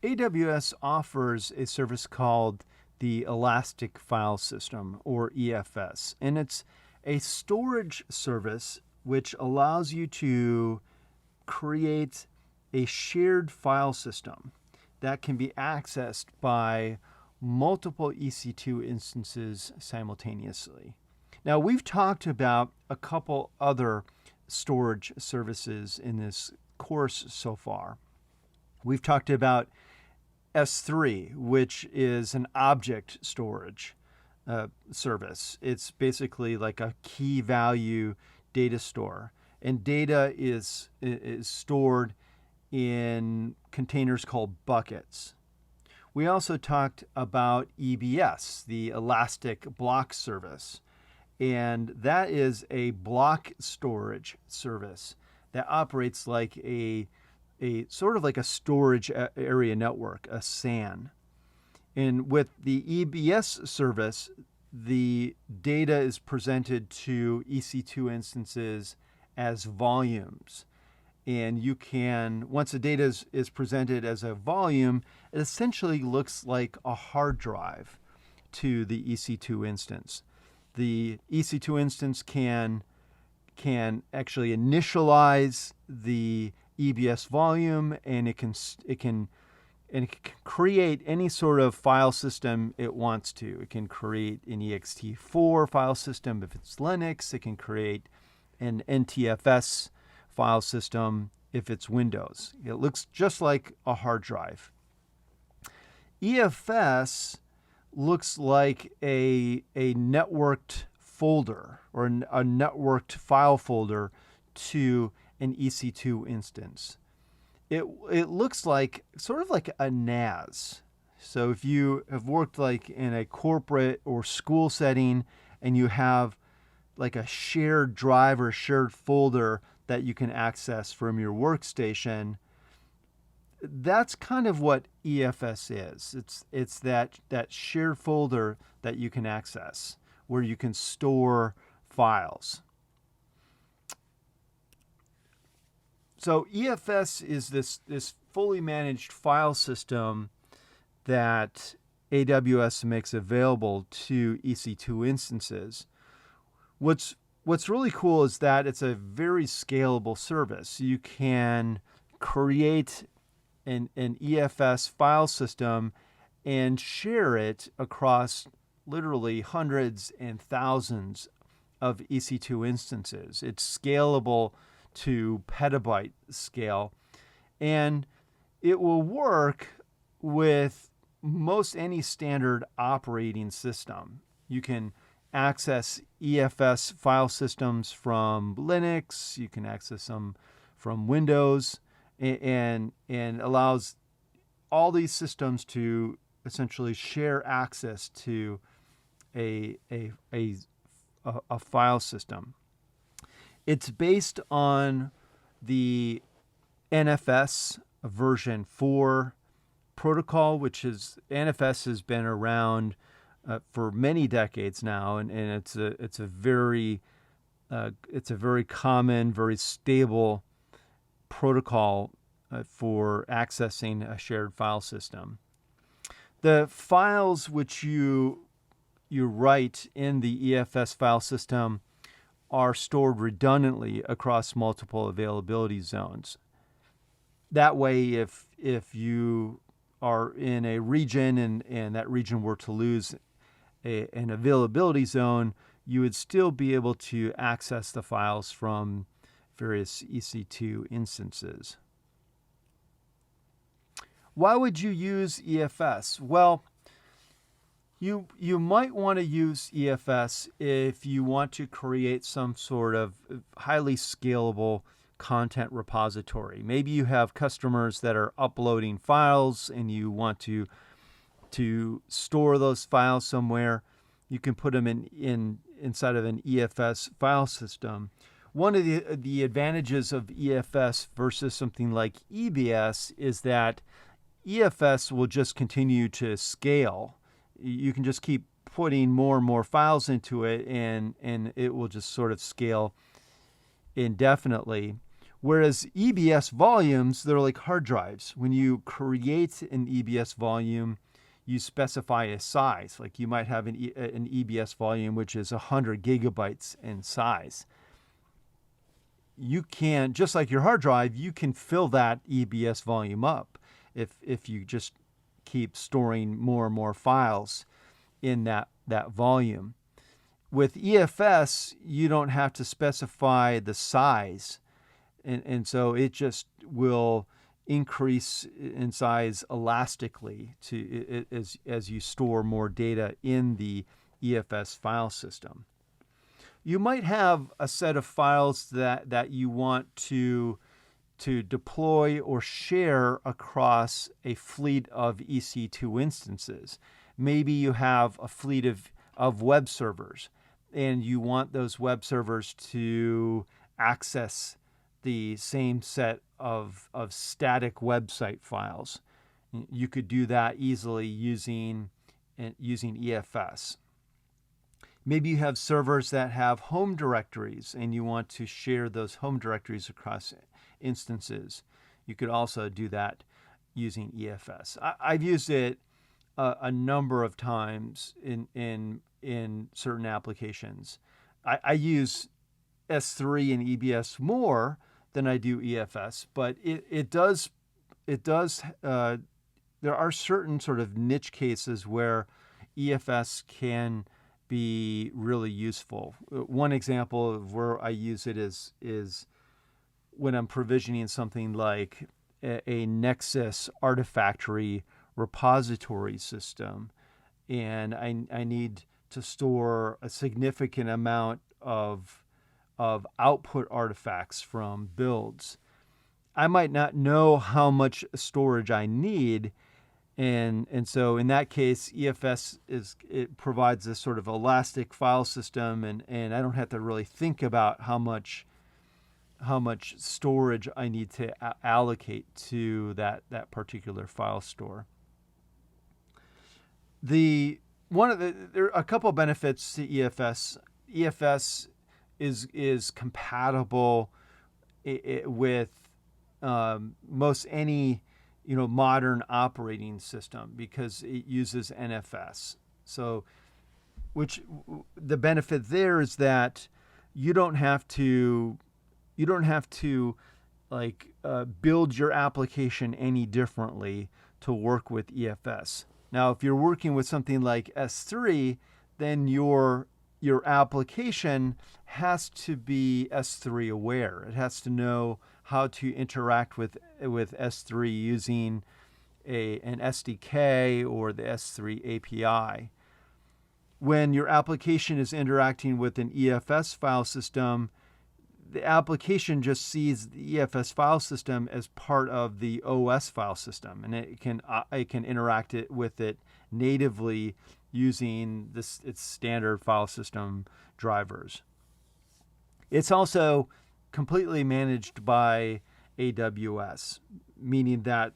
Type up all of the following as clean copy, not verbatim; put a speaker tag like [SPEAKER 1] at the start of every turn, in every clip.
[SPEAKER 1] AWS offers a service called the Elastic File System, or EFS, and it's a storage service which allows you to create a shared file system that can be accessed by multiple EC2 instances simultaneously. Now, we've talked about a couple other storage services in this course so far. We've talked about S3, which is an object storage service. It's basically like a key value data store, and data is stored in containers called buckets. We also talked about EBS, the Elastic Block Service, and that is a block storage service that operates like a sort of like a storage area network, a SAN. And with the EBS service, the data is presented to EC2 instances as volumes. And you can, once the data is presented as a volume, it essentially looks like a hard drive to the EC2 instance. The EC2 instance can actually initialize the EBS volume, and it can create any sort of file system it wants to. It can create an ext4 file system if it's Linux. It can create an NTFS file system if it's Windows. It looks just like a hard drive. EFS looks like a networked folder or a networked file folder to an EC2 instance. It looks like sort of like a NAS. So if you have worked like in a corporate or school setting and you have like a shared drive or shared folder that you can access from your workstation, that's kind of what EFS is. It's that shared folder that you can access where you can store files. So EFS is this fully managed file system that AWS makes available to EC2 instances. What's really cool is that it's a very scalable service. You can create an EFS file system and share it across literally hundreds and thousands of EC2 instances. It's scalable to petabyte scale, and it will work with most any standard operating system. You can access EFS file systems from Linux, you can access them from Windows, and allows all these systems to essentially share access to a file system. It's based on the NFS version 4 protocol, which is NFS has been around for many decades now, and it's a very common, very stable protocol for accessing a shared file system. The files which you write in the EFS file system are stored redundantly across multiple availability zones. That way, if you are in a region and that region were to lose an availability zone, you would still be able to access the files from various EC2 instances. Why would you use EFS? Well, you might want to use EFS if you want to create some sort of highly scalable content repository. Maybe you have customers that are uploading files and you want to store those files somewhere. You can put them inside of an EFS file system. One of the advantages of EFS versus something like EBS is that EFS will just continue to scale. You can just keep putting more and more files into it, and it will just sort of scale indefinitely. Whereas EBS volumes, they're like hard drives. When you create an EBS volume, you specify a size. Like you might have an EBS volume which is 100 gigabytes in size. You can, just like your hard drive, you can fill that EBS volume up if you just keep storing more and more files in that volume. With EFS, you don't have to specify the size, and so it just will increase in size elastically as you store more data in the EFS file system. You might have a set of files that you want to deploy or share across a fleet of EC2 instances. Maybe you have a fleet of web servers, and you want those web servers to access the same set of static website files. You could do that easily using EFS. Maybe you have servers that have home directories and you want to share those home directories across instances. You could also do that using EFS. I've used it a number of times in certain applications. I use S3 and EBS more than I do EFS, but it does there are certain sort of niche cases where EFS can be really useful. One example of where I use it is when I'm provisioning something like a Nexus Artifactory repository system, and I need to store a significant amount of output artifacts from builds. I might not know how much storage I need, and so in that case, EFS provides this sort of elastic file system, and I don't have to really think about how much storage I need to allocate to that particular file store. There are a couple of benefits to EFS. EFS is compatible with most any modern operating system because it uses NFS. So, the benefit there is that you don't have to build your application any differently to work with EFS. Now, if you're working with something like S3, then your application has to be S3 aware. It has to know how to interact with S3 using an SDK or the S3 API. When your application is interacting with an EFS file system, the application just sees the EFS file system as part of the OS file system, and it can interact with it natively using its standard file system drivers. It's also completely managed by AWS, meaning that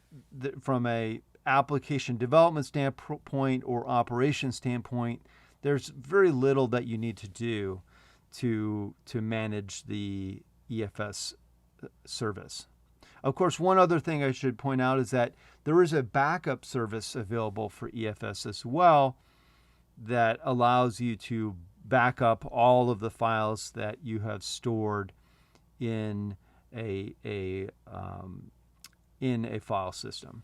[SPEAKER 1] from a application development standpoint or operation standpoint, there's very little that you need to do to manage the EFS service. Of course, one other thing I should point out is that there is a backup service available for EFS as well that allows you to back up all of the files that you have stored in a file system.